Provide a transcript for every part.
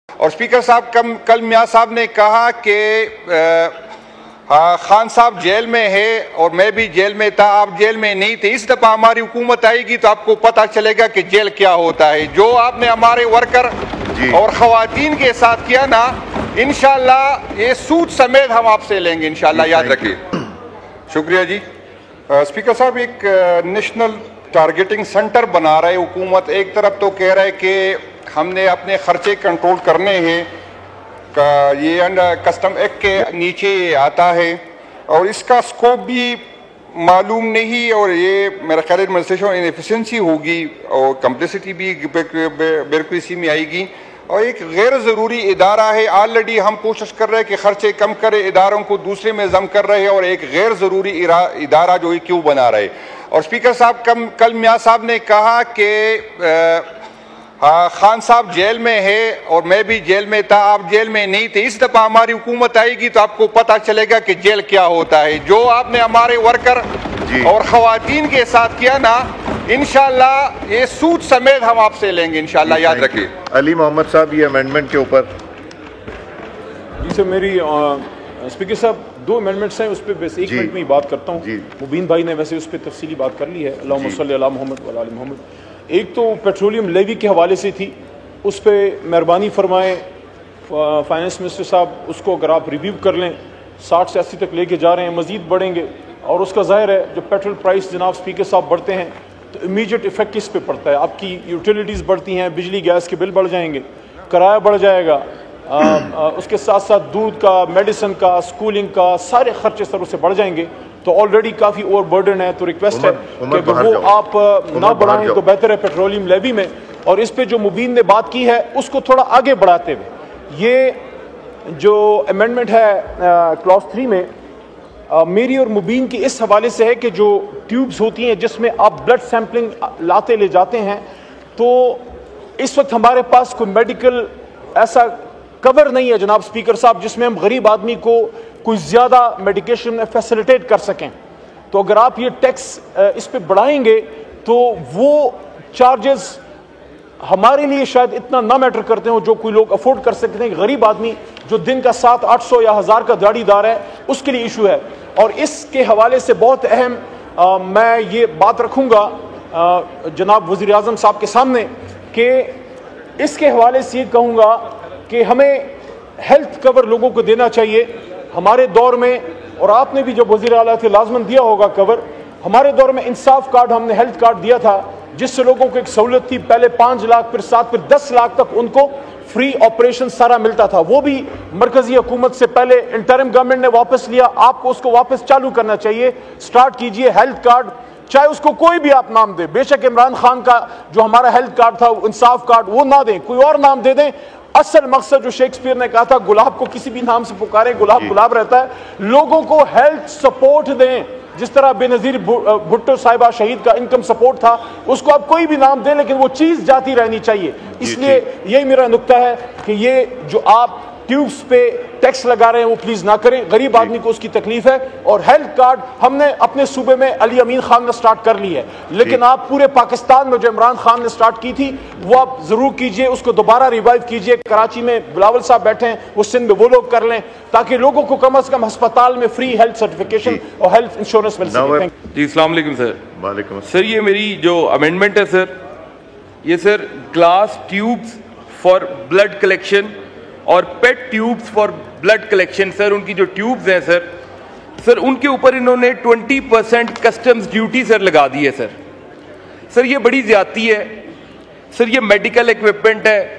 اور اسپیکر صاحب کل میاں صاحب نے کہا کہ خان صاحب جیل میں ہے اور میں بھی جیل میں تھا، آپ جیل میں نہیں تھے. اس دفعہ ہماری حکومت آئے گی تو آپ کو پتہ چلے گا کہ جیل کیا ہوتا ہے. جو آپ نے ہمارے ورکر اور خواتین کے ساتھ کیا نا، انشاءاللہ یہ سود سمیت ہم آپ سے لیں گے انشاءاللہ، یاد رکھیے. شکریہ جی. اسپیکر صاحب ایک نیشنل ٹارگیٹنگ سینٹر بنا رہا ہے حکومت. ایک طرف تو کہہ رہا ہے کہ ہم نے اپنے خرچے کنٹرول کرنے ہیں، یہ کسٹم ایکٹ کے نیچے آتا ہے اور اس کا سکوپ بھی معلوم نہیں، اور یہ میرا خیال ایڈمنسٹریشن انیفیشنسی ہوگی اور کمپلیسٹی بھی بیوروکریسی میں آئے گی. اور ایک غیر ضروری ادارہ ہے. آلریڈی ہم کوشش کر رہے ہیں کہ خرچے کم کرے، اداروں کو دوسرے میں ضم کر رہے ہیں، اور ایک غیر ضروری ادارہ جو ہے کیوں بنا رہے. اور اسپیکر صاحب کل میاں صاحب نے کہا کہ خان صاحب جیل میں ہے اور میں بھی جیل میں تھا، آپ جیل میں نہیں تھے. اس دفعہ ہماری حکومت آئے گی تو آپ کو پتہ چلے گا کہ جیل کیا ہوتا ہے. جو آپ نے ہمارے ورکر اور خواتین کے ساتھ کیا نا، انشاءاللہ یہ سود سمیت ہم آپ سے لیں گے انشاءاللہ، یاد رکھیے. علی محمد صاحب یہ امینڈمنٹ کے اوپر. جی سر، میری اسپیکر صاحب 2 امینڈمنٹس ہیں، اس پہ بس 1 منٹ میں ہی بات کرتا ہوں. مبین بھائی نے ویسے اس پہ تفصیلی بات کر لی ہے. اللہم صلی علی محمد و علی آل محمد. ایک تو پیٹرولیم لیوی کے حوالے سے تھی، اس پہ مہربانی فرمائیں فائنانس منسٹر صاحب اس کو اگر آپ ریویو کر لیں. 60 سے 80 تک لے کے جا رہے ہیں، مزید بڑھیں گے. اور اس کا ظاہر ہے جو پیٹرول پرائس جناب اسپیکر صاحب بڑھتے ہیں تو امیجیٹ افیکٹ کس پہ پڑتا ہے؟ آپ کی یوٹیلیٹیز بڑھتی ہیں، بجلی گیس کے بل بڑھ جائیں گے، کرایہ بڑھ جائے گا، اس کے ساتھ ساتھ دودھ کا، میڈیسن کا، اسکولنگ کا سارے خرچے سر اس سے بڑھ جائیں گے. تو آلریڈی کافی اوور برڈن ہے. تو ریکویسٹ ہے کہ اگر وہ آپ نہ بڑھائیں تو بہتر ہے پیٹرولیم لیوی میں. اور اس پہ جو مبین نے بات کی ہے اس کو تھوڑا آگے بڑھاتے ہوئے یہ جو امینڈمنٹ ہے کلاس 3 میں میری اور مبین کی اس حوالے سے ہے کہ جو ٹیوبز ہوتی ہیں جس میں آپ بلڈ سیمپلنگ لاتے لے جاتے ہیں، تو اس وقت ہمارے پاس کوئی میڈیکل ایسا کور نہیں ہے جناب اسپیکر صاحب جس میں ہم غریب آدمی کو کوئی زیادہ میڈیکیشن فیسیلیٹیٹ کر سکیں. تو اگر آپ یہ ٹیکس اس پہ بڑھائیں گے تو وہ چارجز ہمارے لیے شاید اتنا نہ میٹر کرتے ہوں جو کوئی لوگ افورڈ کر سکتے ہیں. غریب آدمی جو دن کا 700-800 یا 1000 کا دیہڑی دار ہے اس کے لیے ایشو ہے. اور اس کے حوالے سے بہت اہم میں یہ بات رکھوں گا جناب وزیر اعظم صاحب کے سامنے کہ اس کے حوالے سے یہ کہوں گا کہ ہمیں ہیلتھ کور لوگوں کو دینا چاہیے. ہمارے دور میں، اور آپ نے بھی جب وزیر اعلیٰ تھے لازماً دیا ہوگا کور، ہمارے دور میں انصاف کارڈ ہم نے ہیلتھ کارڈ دیا تھا جس سے لوگوں کو ایک سہولت تھی. پہلے 5 لاکھ پھر 7 پھر 10 لاکھ تک ان کو فری آپریشن سارا ملتا تھا. وہ بھی مرکزی حکومت سے پہلے انٹرم گورنمنٹ نے واپس لیا. آپ کو اس کو واپس چالو کرنا چاہیے. سٹارٹ کیجئے ہیلتھ کارڈ، چاہے اس کو کوئی بھی آپ نام دیں. بے شک عمران خان کا جو ہمارا ہیلتھ کارڈ تھا انصاف کارڈ وہ نہ دیں، کوئی اور نام دے دیں. اصل مقصد جو شیکسپیئر نے کہا تھا گلاب کو کسی بھی نام سے پکاریں، گلاب گلاب رہتا ہے. لوگوں کو ہیلتھ سپورٹ دیں، جس طرح بے نظیر بھٹو صاحبہ شہید کا انکم سپورٹ تھا، اس کو آپ کوئی بھی نام دیں لیکن وہ چیز جاتی رہنی چاہیے. اس لیے یہی میرا نکتہ ہے کہ یہ جو آپ ٹیوبز پہ ٹیکس لگا رہے ہیں وہ پلیز نہ کریں. غریب آدمی کو اس کی تکلیف ہے. اور ہیلتھ کارڈ ہم نے اپنے صوبے میں علی امین خان نے سٹارٹ کر لی ہے، لیکن آپ پورے پاکستان میں جو عمران خان نے سٹارٹ کی تھی وہ آپ ضرور کیجئے، اس کو دوبارہ ریوائیو کیجئے. کراچی میں بلاول صاحب بیٹھے ہیں، وہ سندھ میں وہ لوگ کر لیں تاکہ لوگوں کو کم از کم ہسپتال میں فری ہیلتھ سرٹیفکیشن اور ہیلتھ انشورنس مل سکے. جی السلام علیکم سر. وعلیکم سر یہ میری جو امینڈمنٹ ہے سر، یہ sir glass tubes for blood collection اور PET tubes for blood collection, sir ان کی جو ٹیوبز ہیں سر ان کے اوپر انہوں نے 20% کسٹمز ڈیوٹی سر لگا دی ہے. سر یہ بڑی زیادتی ہے. سر یہ میڈیکل ایکوپمنٹ ہے،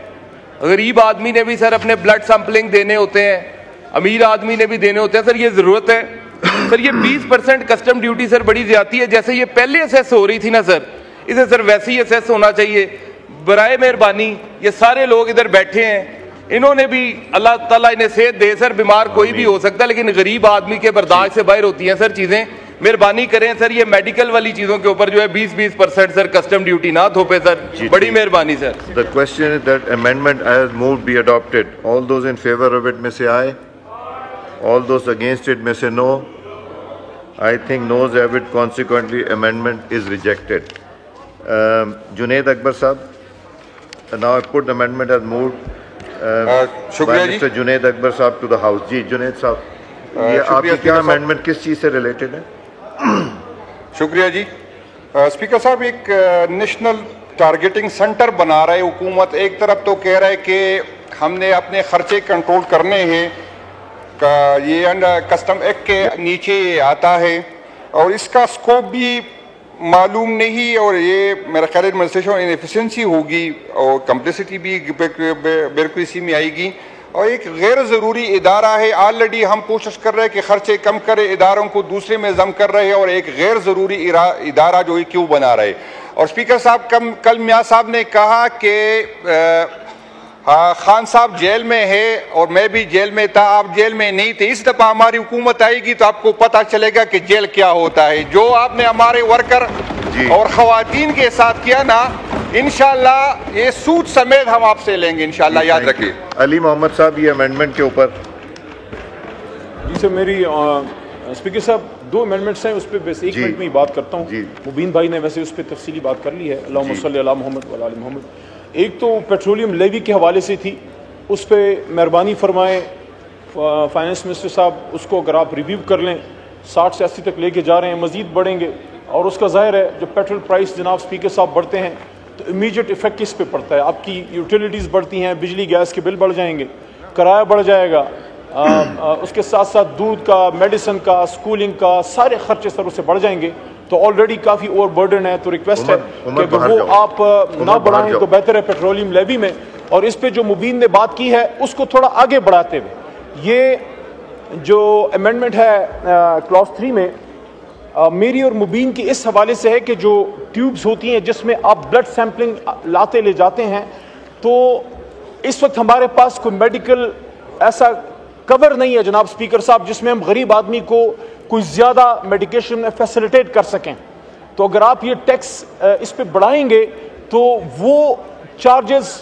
غریب آدمی نے بھی سر اپنے بلڈ سیمپلنگ دینے ہوتے ہیں، امیر آدمی نے بھی دینے ہوتے ہیں. سر یہ ضرورت ہے. سر یہ 20% کسٹم ڈیوٹی سر بڑی زیادتی ہے. جیسے یہ پہلے اسیس ہو رہی تھی نا سر، اسے سر ویسے ہی اسیس ہونا چاہیے. برائے مہربانی یہ سارے لوگ ادھر بیٹھے ہیں، انہوں نے بھی اللہ تعالیٰ انہیں صحت دے سر، بیمار کوئی بھی ہو سکتا ہے لیکن غریب آدمی کے برداشت سے باہر ہوتی ہیں سر چیزیں. مہربانی کریں سر یہ میڈیکل والی چیزوں کے اوپر جو ہے 20% سر کسٹم ڈیوٹی نہ تھوپے سر. بڑی مہربانی سر. The question is that amendment as moved be adopted. All those in favor of it may say aye. All those against it may say no. I think no's have it. Consequently, amendment is rejected. Junaid Akbar Sahab. Now I put amendment as moved. شکریہ جی. Mr. Junaid Akbar صاحب to the house. جی جنید صاحب یہ آپ کی کیا amendment کس چیز سے ریلیٹڈ ہے؟ شکریہ جی. اسپیکر صاحب ایک نیشنل ٹارگیٹنگ سینٹر بنا رہا ہے حکومت. ایک طرف تو کہہ رہا ہے کہ ہم نے اپنے خرچے کنٹرول کرنے ہیں, یہ کسٹم ایکٹ کے نیچے آتا ہے اور اس کا سکوپ بھی معلوم نہیں, اور یہ میرا خیال ایڈمنسٹریشن انیفیشنسی ہوگی اور کمپلیسٹی بھی بیوروکریسی میں آئے گی, اور ایک غیر ضروری ادارہ ہے. آلریڈی ہم کوشش کر رہے ہیں کہ خرچے کم کرے, اداروں کو دوسرے میں ضم کر رہے ہیں, اور ایک غیر ضروری ادارہ جو ہے کیوں بنا رہے. اور اسپیکر صاحب کل میاں صاحب نے کہا کہ خان صاحب جیل میں ہے اور میں بھی جیل میں تھا, آپ جیل میں نہیں تھے. اس دفعہ ہماری حکومت آئے گی تو آپ کو پتہ چلے گا کہ جیل کیا ہوتا ہے. جو آپ نے ہمارے ورکر اور خواتین کے ساتھ کیا نا, انشاءاللہ یہ سود سمیت ہم آپ سے لیں گے انشاءاللہ, یاد رکھیے. علی محمد صاحب یہ امینڈمنٹ کے اوپر. جی سر, میری اسپیکر صاحب دو امینڈمنٹس ہیں, اس پہ بس ایک منٹ میں ہی بات کرتا ہوں. مبین بھائی نے ویسے اس پہ تفصیلی بات کر لی ہے, اللہم صلی علی محمد وعلی آل محمد. ایک تو پیٹرولیم لیوی کے حوالے سے تھی, اس پہ مہربانی فرمائیں فائنانس منسٹر صاحب, اس کو اگر آپ ریویو کر لیں, 60 سے 80 تک لے کے جا رہے ہیں, مزید بڑھیں گے. اور اس کا ظاہر ہے جب پیٹرول پرائس جناب اسپیکر صاحب بڑھتے ہیں تو امیجیٹ ایفیکٹ کس پہ پڑتا ہے, آپ کی یوٹیلیٹیز بڑھتی ہیں, بجلی گیس کے بل بڑھ جائیں گے, کرایہ بڑھ جائے گا, اس کے ساتھ ساتھ دودھ کا, میڈیسن کا, اسکولنگ کا, سارے خرچے سر اس سے بڑھ جائیں گے. تو آلریڈی کافی اوور برڈن ہے, تو ریکویسٹ ہے کہ اگر وہ آپ نہ بڑھائیں تو بہتر ہے پیٹرولیم لیوی میں. اور اس پہ جو مبین نے بات کی ہے اس کو تھوڑا آگے بڑھاتے ہوئے, یہ جو امینڈمنٹ ہے کلاس 3 میں میری اور مبین کی اس حوالے سے ہے کہ جو ٹیوبز ہوتی ہیں جس میں آپ بلڈ سیمپلنگ لاتے لے جاتے ہیں, تو اس وقت ہمارے پاس کوئی میڈیکل ایسا کور نہیں ہے جناب اسپیکر صاحب جس میں ہم غریب آدمی کو کوئی زیادہ میڈیکیشن میں فیسیلیٹیٹ کر سکیں. تو اگر آپ یہ ٹیکس اس پہ بڑھائیں گے تو وہ چارجز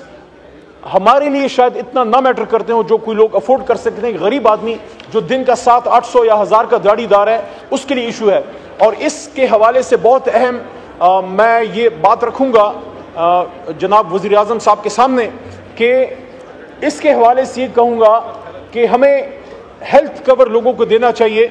ہمارے لیے شاید اتنا نہ میٹر کرتے ہوں جو کوئی لوگ افورڈ کر سکتے ہیں. غریب آدمی جو دن کا 700-800 یا 1000 کا دیہڑی دار ہے اس کے لیے ایشو ہے. اور اس کے حوالے سے بہت اہم میں یہ بات رکھوں گا جناب وزیر اعظم صاحب کے سامنے کہ اس کے حوالے سے یہ کہوں گا کہ ہمیں ہیلتھ کور لوگوں کو دینا چاہیے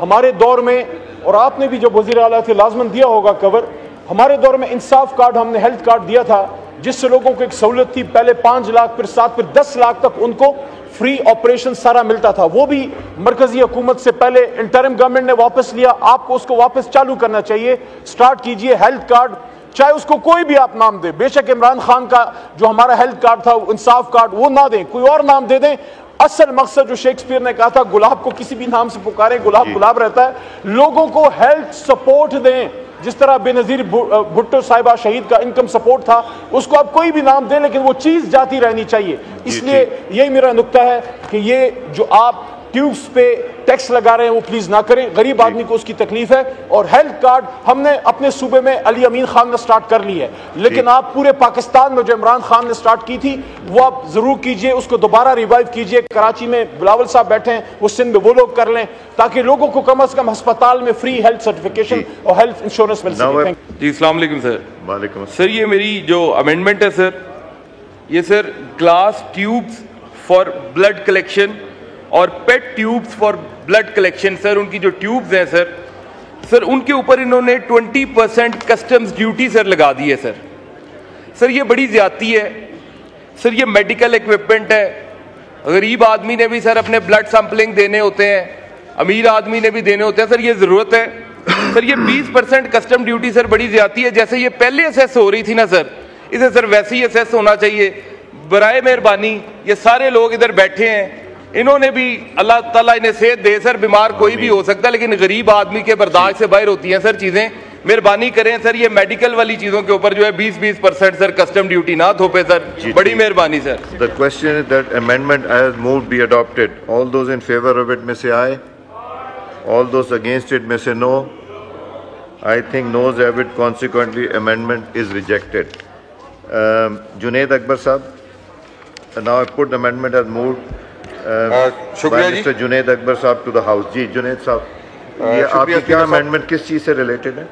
ہمارے دور میں. اور آپ نے بھی جب وزیر اعلیٰ تھے لازماً دیا ہوگا کور. ہمارے دور میں انصاف کارڈ ہم نے ہیلتھ کارڈ دیا تھا جس سے لوگوں کو ایک سہولت تھی, پہلے 5 لاکھ پھر 7 پھر 10 لاکھ تک ان کو فری آپریشن سارا ملتا تھا. وہ بھی مرکزی حکومت سے پہلے انٹرم گورنمنٹ نے واپس لیا, آپ کو اس کو واپس چالو کرنا چاہیے. سٹارٹ کیجئے ہیلتھ کارڈ, چاہے اس کو کوئی بھی آپ نام دیں, بے شک عمران خان کا جو ہمارا ہیلتھ کارڈ تھا انصاف کارڈ وہ نہ دیں, کوئی اور نام دے دیں. اصل مقصد جو شیکسپیئر نے کہا تھا گلاب کو کسی بھی نام سے پکاریں, گلاب گلاب رہتا ہے. لوگوں کو ہیلتھ سپورٹ دیں, جس طرح بے نظیر بھٹو صاحبہ شہید کا انکم سپورٹ تھا, اس کو آپ کوئی بھی نام دیں لیکن وہ چیز جاتی رہنی چاہیے. اس لیے یہی میرا نقطہ ہے کہ یہ جو آپ ٹیوبز پہ ٹیکس لگا رہے ہیں وہ پلیز نہ کریں, غریب آدمی کو اس کی تکلیف ہے. اور ہیلتھ کارڈ ہم نے اپنے صوبے میں علی امین خان نے سٹارٹ کر لی ہے, لیکن آپ پورے پاکستان میں جو عمران خان نے سٹارٹ کی تھی وہ آپ ضرور کیجئے, اس کو دوبارہ ریوائیو کیجئے. کراچی میں بلاول صاحب بیٹھے ہیں, وہ سندھ میں وہ لوگ کر لیں تاکہ لوگوں کو کم از کم ہسپتال میں فری ہیلتھ سرٹیفکیشن اور ہیلتھ انشورنس مل سکے. جی السلام علیکم سر. وعلیکم سر, یہ میری جو امینڈمنٹ ہے سر, یہ sir glass tubes for blood collection اور PET tubes for blood collection, sir ان کی جو ٹیوبز ہیں سر ان کے اوپر انہوں نے 20% کسٹمز ڈیوٹی سر لگا دی ہے. سر یہ بڑی زیادتی ہے سر. یہ میڈیکل ایکوپمنٹ ہے, غریب آدمی نے بھی سر اپنے بلڈ سیمپلنگ دینے ہوتے ہیں, امیر آدمی نے بھی دینے ہوتے ہیں. سر یہ ضرورت ہے سر, یہ 20% کسٹم ڈیوٹی سر بڑی زیادتی ہے. جیسے یہ پہلے اسیس ہو رہی تھی نا سر, اسے سر ویسے ہی اسیس ہونا چاہیے. برائے مہربانی یہ سارے لوگ ادھر بیٹھے ہیں, انہوں نے بھی اللہ تعالیٰ انہیں صحت دے سر, بیمار کوئی بھی ہو سکتا ہے لیکن غریب آدمی کے برداشت سے باہر ہوتی ہیں سر چیزیں. مہربانی کریں سر, یہ میڈیکل والی چیزوں کے اوپر جو ہے 20% سر کسٹم ڈیوٹی نہ تھوپے سر, بڑی مہربانی سر. The question is that amendment as moved be adopted. All those in favor of it may say aye. All those against it may say no. I think no's have it, consequently amendment is rejected. Junaid Akbar sahab, now I put the amendment as moved by Mr. Junaid Akbar sahab to the house. جی جنید صاحب, یہ آپ کی کیا amendment کس چیز سے related ہے؟